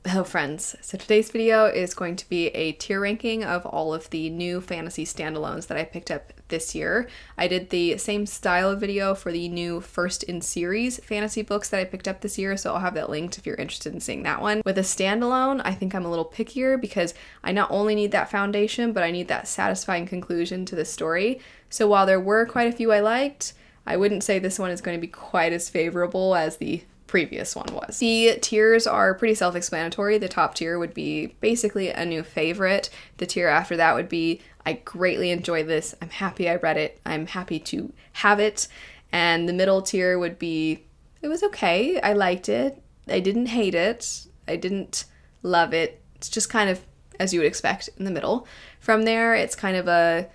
Hello friends, so today's video is going to be a tier ranking of all of the new fantasy standalones that I picked up this year. I did the same style of video for the new first in series fantasy books that I picked up this year, so I'll have that linked if you're interested in seeing that one. With a standalone, I think I'm a little pickier because I not only need that foundation, but I need that satisfying conclusion to the story. So while there were quite a few I liked, I wouldn't say this one is going to be quite as favorable as the previous one was. The tiers are pretty self-explanatory. The top tier would be basically a new favorite. The tier after that would be, I greatly enjoy this, I'm happy I read it, I'm happy to have it. And the middle tier would be, it was okay, I liked it, I didn't hate it, I didn't love it. It's just kind of as you would expect in the middle. From there, it's kind of a,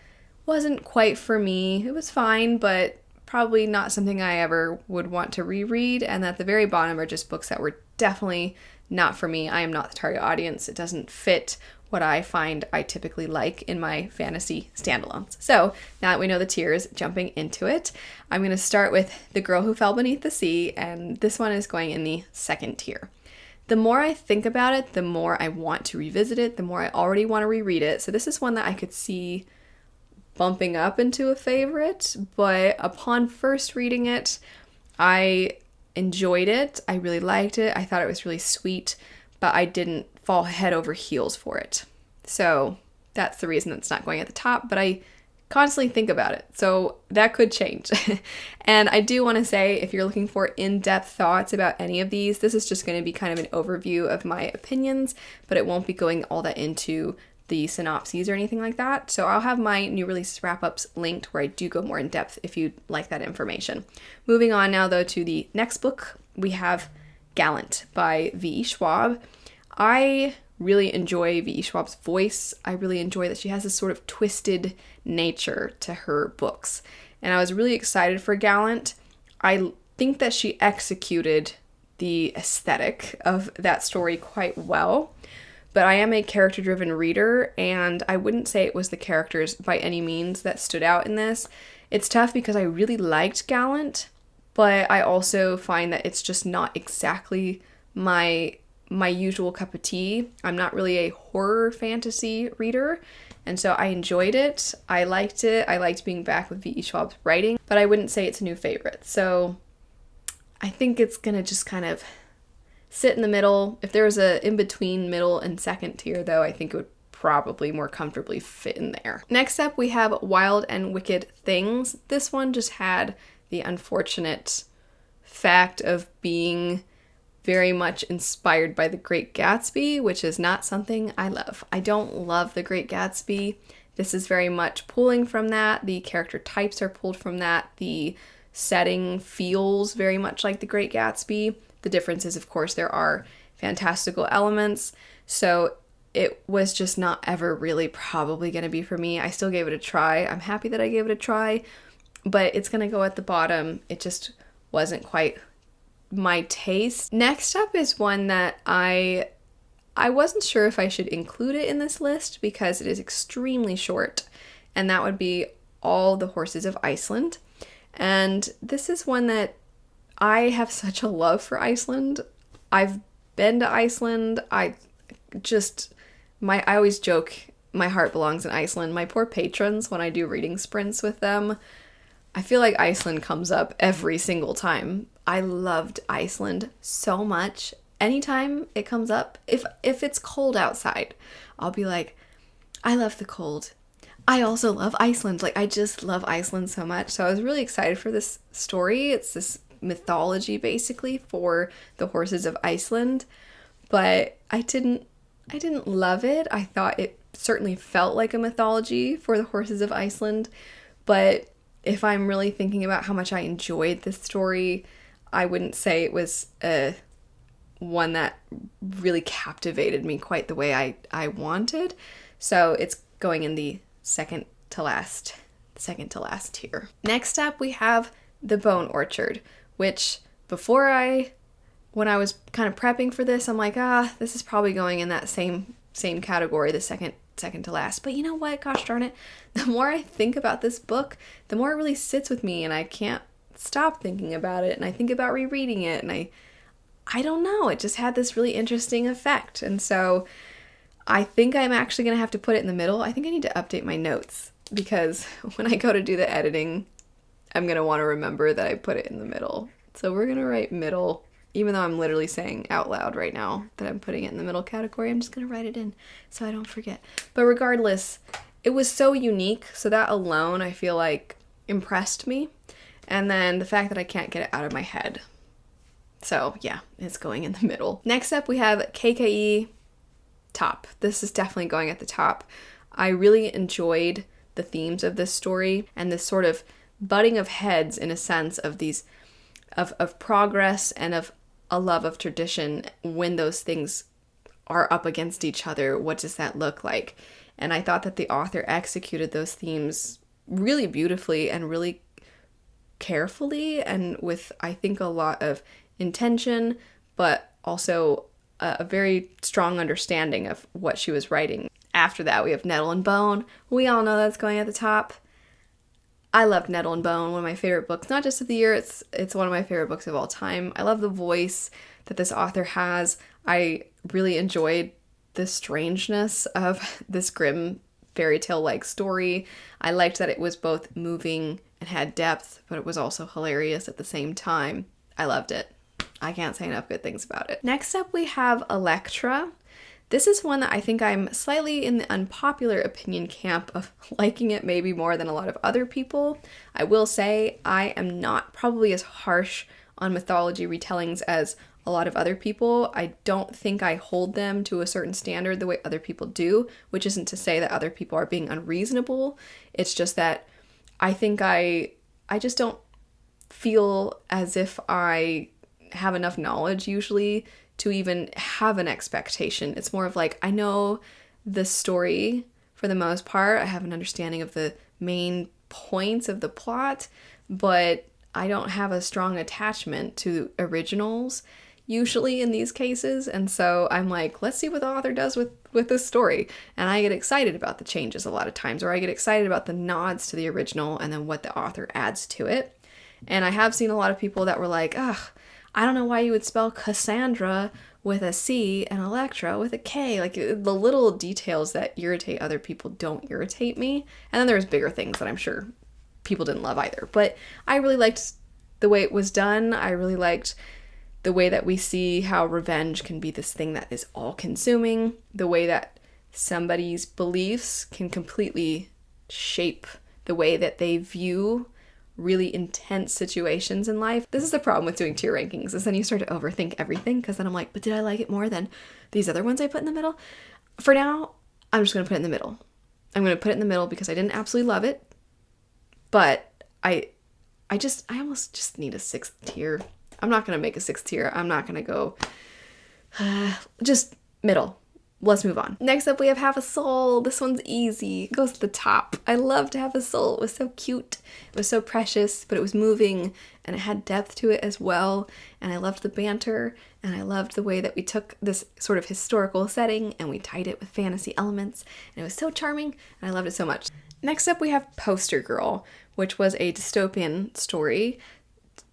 wasn't quite for me, it was fine, but probably not something I ever would want to reread. And at the very bottom are just books that were definitely not for me. I am not the target audience. It doesn't fit what I find I typically like in my fantasy standalones. So now that we know the tiers, jumping into it, I'm going to start with The Girl Who Fell Beneath the Sea, and this one is going in the second tier. The more I think about it, the more I want to revisit it, the more I already want to reread it. So this is one that I could see bumping up into a favorite, but upon first reading it, I enjoyed it. I really liked it. I thought it was really sweet, but I didn't fall head over heels for it. So that's the reason it's not going at the top, but I constantly think about it. So that could change. And I do want to say, if you're looking for in-depth thoughts about any of these, this is just going to be kind of an overview of my opinions, but it won't be going all that into the synopses or anything like that. So I'll have my new release wrap-ups linked where I do go more in depth if you'd like that information. Moving on now though to the next book, we have Gallant by V.E. Schwab. I really enjoy V.E. Schwab's voice. I really enjoy that she has this sort of twisted nature to her books. And I was really excited for Gallant. I think that she executed the aesthetic of that story quite well. But I am a character-driven reader, and I wouldn't say it was the characters by any means that stood out in this. It's tough because I really liked Gallant, but I also find that it's just not exactly my usual cup of tea. I'm not really a horror fantasy reader, and so I enjoyed it. I liked it. I liked being back with V.E. Schwab's writing, but I wouldn't say it's a new favorite. So I think it's gonna just kind of sit in the middle. If there was a in-between middle and second tier though, I think it would probably more comfortably fit in there. Next up, we have Wild and Wicked Things. This one just had the unfortunate fact of being very much inspired by The Great Gatsby, which is not something I love. I don't love The Great Gatsby. This is very much pulling from that. The character types are pulled from that. The setting feels very much like The Great Gatsby. The difference is, of course, there are fantastical elements, so it was just not ever really probably going to be for me. I still gave it a try. I'm happy that I gave it a try, but it's going to go at the bottom. It just wasn't quite my taste. Next up is one that I wasn't sure if I should include it in this list because it is extremely short, and that would be All the Horses of Iceland. And this is one that I have such a love for Iceland. I've been to Iceland. I always joke, my heart belongs in Iceland. My poor patrons, when I do reading sprints with them, I feel like Iceland comes up every single time. I loved Iceland so much. Anytime it comes up, if it's cold outside, I'll be like, I love the cold. I also love Iceland. Like, I just love Iceland so much. So I was really excited for this story. It's this mythology basically for the Horses of Iceland, but I didn't love it. I thought it certainly felt like a mythology for the Horses of Iceland, but if I'm really thinking about how much I enjoyed this story, I wouldn't say it was one that really captivated me quite the way I wanted. So it's going in the second to last tier. Next up, we have The Bone Orchard, which when I was kind of prepping for this, I'm like, this is probably going in that same category, the second to last. But you know what? Gosh darn it. The more I think about this book, the more it really sits with me, and I can't stop thinking about it, and I think about rereading it, and I don't know, it just had this really interesting effect. And so I think I'm actually going to have to put it in the middle. I think I need to update my notes because when I go to do the editing, I'm going to want to remember that I put it in the middle. So we're going to write middle, even though I'm literally saying out loud right now that I'm putting it in the middle category. I'm just going to write it in so I don't forget. But regardless, it was so unique. So that alone, I feel like impressed me. And then the fact that I can't get it out of my head. So yeah, it's going in the middle. Next up, we have Kaikeyi, top. This is definitely going at the top. I really enjoyed the themes of this story and this sort of butting of heads in a sense of these of progress and of a love of tradition. When those things are up against each other, what does that look like? And I thought that the author executed those themes really beautifully and really carefully and with, I think, a lot of intention, but also a very strong understanding of what she was writing. After that, we have Nettle and Bone. We all know that's going at the top. I loved Nettle and Bone, one of my favorite books, not just of the year, it's one of my favorite books of all time. I love the voice that this author has. I really enjoyed the strangeness of this grim fairy tale-like story. I liked that it was both moving and had depth, but it was also hilarious at the same time. I loved it. I can't say enough good things about it. Next up, we have Elektra. This is one that I think I'm slightly in the unpopular opinion camp of liking it maybe more than a lot of other people. I will say I am not probably as harsh on mythology retellings as a lot of other people. I don't think I hold them to a certain standard the way other people do, which isn't to say that other people are being unreasonable. It's just that I think I just don't feel as if I have enough knowledge usually to even have an expectation. It's more of like, I know the story for the most part. I have an understanding of the main points of the plot, but I don't have a strong attachment to originals usually in these cases. And so I'm like, let's see what the author does with this story. And I get excited about the changes a lot of times, or I get excited about the nods to the original and then what the author adds to it. And I have seen a lot of people that were like, ugh, I don't know why you would spell Cassandra with a C and Elektra with a K. Like, the little details that irritate other people don't irritate me. And then there's bigger things that I'm sure people didn't love either. But I really liked the way it was done. I really liked the way that we see how revenge can be this thing that is all-consuming. The way that somebody's beliefs can completely shape the way that they view really intense situations in life. This is the problem with doing tier rankings, is then you start to overthink everything, because then I'm like, but did I like it more than these other ones I put in the middle? For now, I'm just going to put it in the middle. I'm going to put it in the middle because I didn't absolutely love it, but I almost just need a 6th tier. I'm not going to make a 6th tier. I'm not going to go just middle. Let's move on. Next up, we have Half a Soul. This one's easy. It goes to the top. I loved Half a Soul. It was so cute. It was so precious, but it was moving and it had depth to it as well. And I loved the banter, and I loved the way that we took this sort of historical setting and we tied it with fantasy elements. And it was so charming, and I loved it so much. Next up, we have Poster Girl, which was a dystopian story.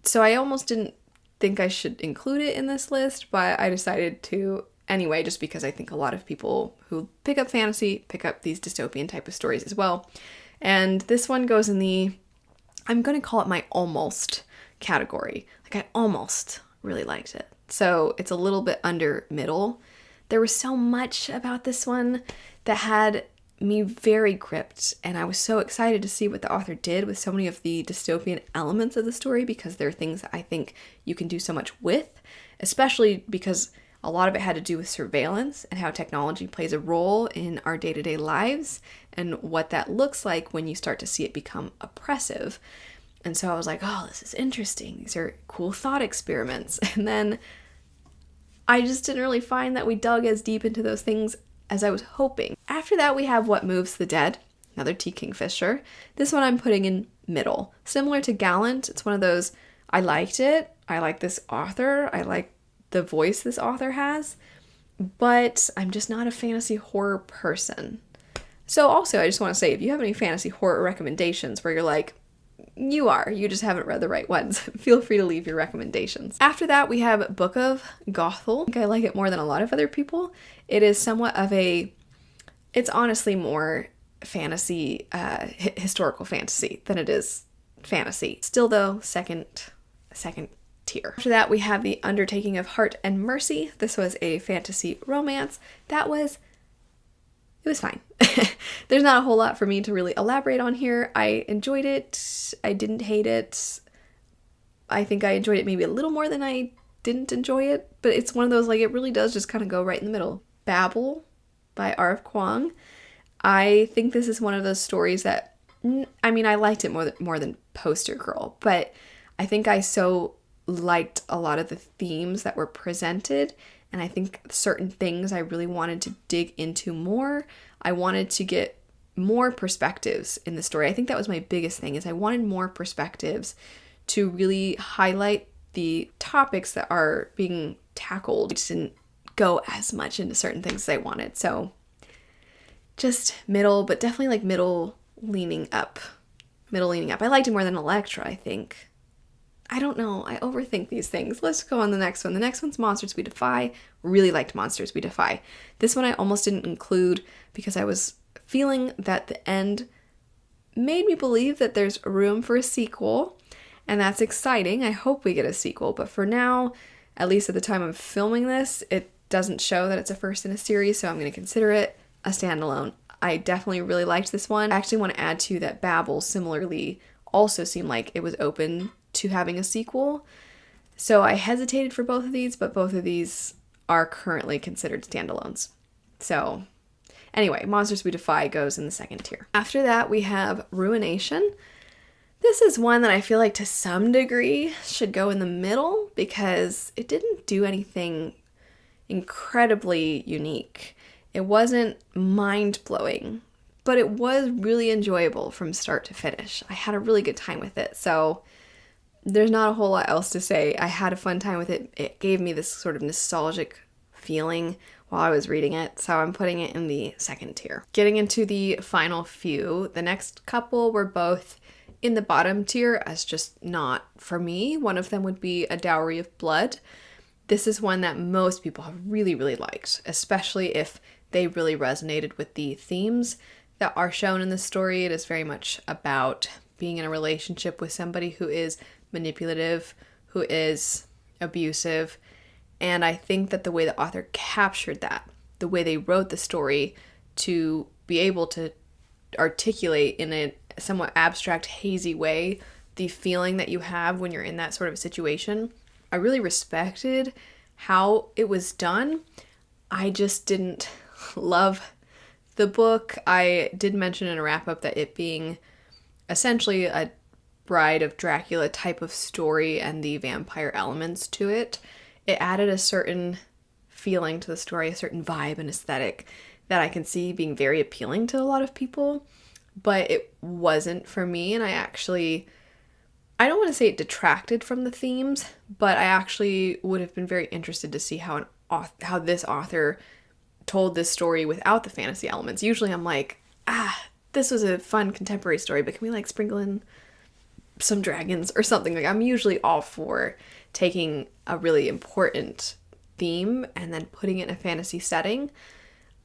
So I almost didn't think I should include it in this list, but I decided to anyway, just because I think a lot of people who pick up fantasy pick up these dystopian type of stories as well. And this one goes in the, I'm going to call it my almost category. Like, I almost really liked it. So it's a little bit under middle. There was so much about this one that had me very gripped, and I was so excited to see what the author did with so many of the dystopian elements of the story, because there are things that I think you can do so much with, especially because a lot of it had to do with surveillance and how technology plays a role in our day-to-day lives and what that looks like when you start to see it become oppressive. And so I was like, oh, this is interesting. These are cool thought experiments. And then I just didn't really find that we dug as deep into those things as I was hoping. After that, we have What Moves the Dead, another T. Kingfisher. This one I'm putting in middle. Similar to Gallant, it's one of those, I liked it. I like this author. I like the voice this author has, but I'm just not a fantasy horror person. So also, I just want to say, if you have any fantasy horror recommendations where you're like, You are. You just haven't read the right ones. Feel free to leave your recommendations. After that, we have Book of Gothel. I think I like it more than a lot of other people. It is somewhat of a... It's honestly more fantasy, historical fantasy than it is fantasy. Still though, second tier. After that, we have the Undertaking of Hart and Mercy. This was a fantasy romance. It was fine. There's not a whole lot for me to really elaborate on here. I enjoyed it. I didn't hate it. I think I enjoyed it maybe a little more than I didn't enjoy it, but it's one of those, like, it really does just kind of go right in the middle. Babel by R.F. Kuang. I think this is one of those stories that, I mean, I liked it more than Poster Girl, but I think I so liked a lot of the themes that were presented, and I think certain things I really wanted to dig into more. I wanted to get more perspectives in the story. I think that was my biggest thing, is I wanted more perspectives to really highlight the topics that are being tackled. I just didn't go as much into certain things as I wanted, so just middle, but definitely like middle leaning up. I liked it more than Elektra, I think. I don't know. I overthink these things. Let's go on the next one. The next one's Monsters We Defy. Really liked Monsters We Defy. This one I almost didn't include because I was feeling that the end made me believe that there's room for a sequel, and that's exciting. I hope we get a sequel, but for now, at least at the time I'm filming this, it doesn't show that it's a first in a series, so I'm going to consider it a standalone. I definitely really liked this one. I actually want to add to that Babel similarly also seemed like it was open to having a sequel. So I hesitated for both of these, but both of these are currently considered standalones. So anyway, Monsters We Defy goes in the second tier. After that, we have Ruination. This is one that I feel like to some degree should go in the middle because it didn't do anything incredibly unique. It wasn't mind-blowing, but it was really enjoyable from start to finish. I had a really good time with it, so there's not a whole lot else to say. I had a fun time with it. It gave me this sort of nostalgic feeling while I was reading it, so I'm putting it in the second tier. Getting into the final few, the next couple were both in the bottom tier as just not for me. One of them would be A Dowry of Blood. This is one that most people have really, really liked, especially if they really resonated with the themes that are shown in the story. It is very much about being in a relationship with somebody who is manipulative, who is abusive, and I think that the way the author captured that, the way they wrote the story to be able to articulate in a somewhat abstract, hazy way the feeling that you have when you're in that sort of situation, I really respected how it was done. I just didn't love the book. I did mention in a wrap-up that it being essentially a Bride of Dracula type of story and the vampire elements to it, it added a certain feeling to the story, a certain vibe and aesthetic that I can see being very appealing to a lot of people, but it wasn't for me, and I don't want to say it detracted from the themes, but I actually would have been very interested to see how this author told this story without the fantasy elements. Usually I'm like, this was a fun contemporary story, but can we like sprinkle in some dragons or something? Like, I'm usually all for taking a really important theme and then putting it in a fantasy setting.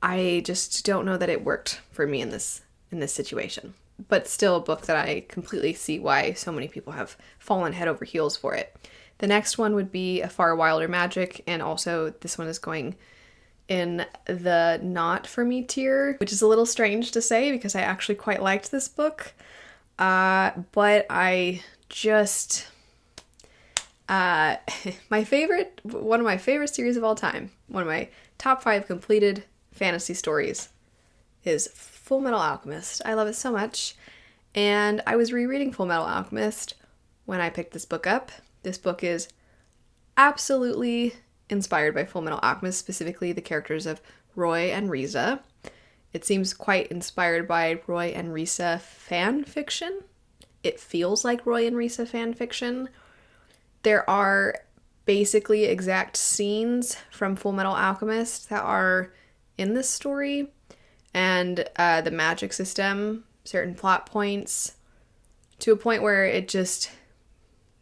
I just don't know that it worked for me in this situation. But still a book that I completely see why so many people have fallen head over heels for it. The next one would be A Far Wilder Magic, and also this one is going in the not for me tier, which is a little strange to say because I actually quite liked this book. But I just, one of my favorite series of all time, one of my top 5 completed fantasy stories is Full Metal Alchemist. I love it so much. And I was rereading Full Metal Alchemist when I picked this book up. This book is absolutely inspired by Full Metal Alchemist, specifically the characters of Roy and Riza. It seems quite inspired by Roy and Risa fan fiction. It feels like Roy and Risa fan fiction. There are basically exact scenes from Full Metal Alchemist that are in this story, and the magic system, certain plot points, to a point where it just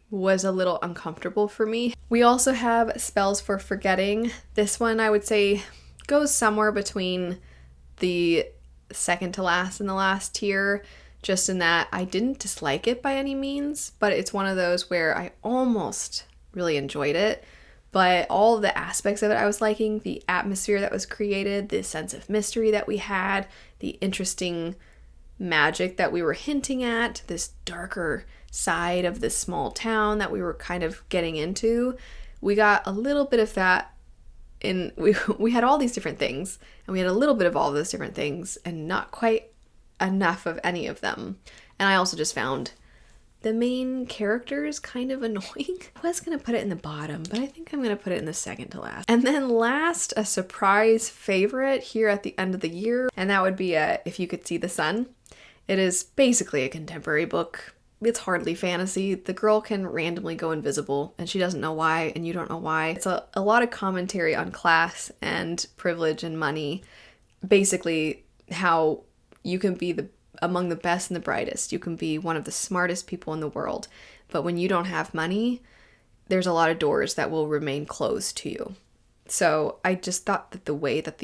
was a little uncomfortable for me. We also have Spells for Forgetting. This one I would say goes somewhere between the second to last and the last tier, just in that I didn't dislike it by any means, but it's one of those where I almost really enjoyed it. But all of the aspects of it I was liking, the atmosphere that was created, the sense of mystery that we had, the interesting magic that we were hinting at, this darker side of this small town that we were kind of getting into. We got a little bit of that in, we had all these different things, and we had a little bit of all those different things, and not quite enough of any of them. And I also just found the main characters kind of annoying. I was going to put it in the bottom, but I think I'm going to put it in the second to last. And then last, a surprise favorite here at the end of the year, and that would be If You Could See the Sun. It is basically a contemporary book. It's hardly fantasy. The girl can randomly go invisible, and she doesn't know why, and you don't know why. It's a lot of commentary on class and privilege and money. Basically, how you can be among the best and the brightest. You can be one of the smartest people in the world. But when you don't have money, there's a lot of doors that will remain closed to you. So I just thought that the way that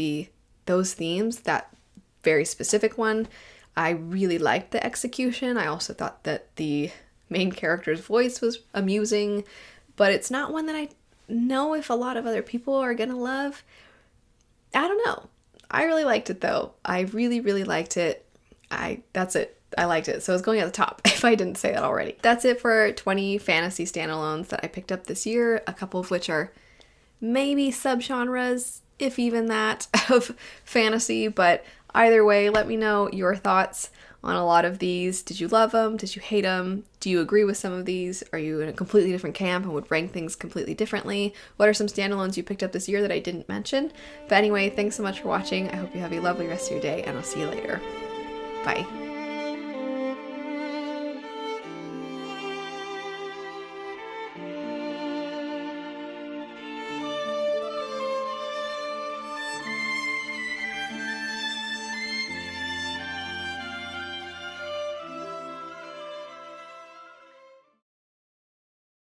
those themes, that very specific one, I really liked the execution. I also thought that the main character's voice was amusing, but it's not one that I know if a lot of other people are gonna love. I don't know. I really liked it though. I really, really liked it. That's it. I liked it. So it's going at the top if I didn't say that already. That's it for 20 fantasy standalones that I picked up this year, a couple of which are maybe subgenres, if even that, of fantasy, but either way, let me know your thoughts on a lot of these. Did you love them? Did you hate them? Do you agree with some of these? Are you in a completely different camp and would rank things completely differently? What are some standalones you picked up this year that I didn't mention? But anyway, thanks so much for watching. I hope you have a lovely rest of your day, and I'll see you later. Bye.